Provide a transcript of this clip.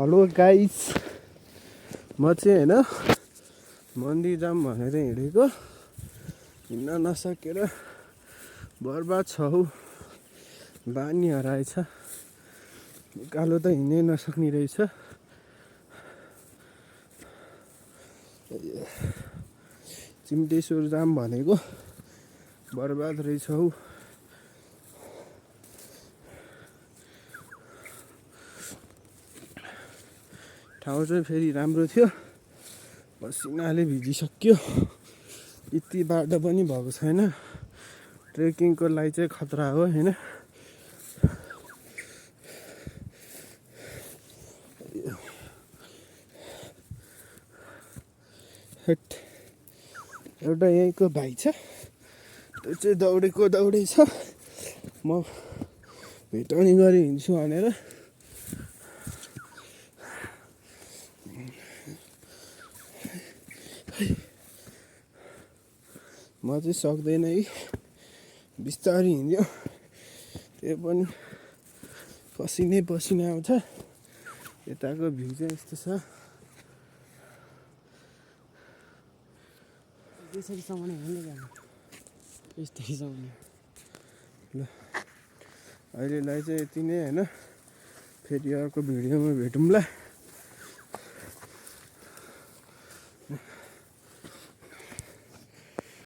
Hello guys, म चाहिँ होइन मन्दिर जाम भनेर हिँडेको, हिँड्न नसकेर बर्बाद छ हौ। बानी हराएछ, उकालो त हिँड्नै नसक्ने रहेछ। चिम्टेश्वर जाम भनेको बर्बाद रहेछ हौ। ठाउँ चाहिँ फेरि राम्रो थियो, पसिनाले भिजिसक्यो। यति बाटो पनि भएको छैन, ट्रेकिङको लागि चाहिँ खतरा हो हैन। एउटा यहीँको भाइ छ, त्यो चाहिँ दौडै छ। म भेटाउने गरी हिँड्छु भनेर म चाहिँ सक्दैन है, बिस्तारै हिँड्यो। त्यो पनि पसिना आउँछ। यताको भ्यू चाहिँ यस्तो छ। त्यसरीसम्म नै हिँड्दै जानु, यस्तैसम्म। ल अहिलेलाई चाहिँ यति नै होइन, फेरि अर्को भिडियोमा भेटौँला।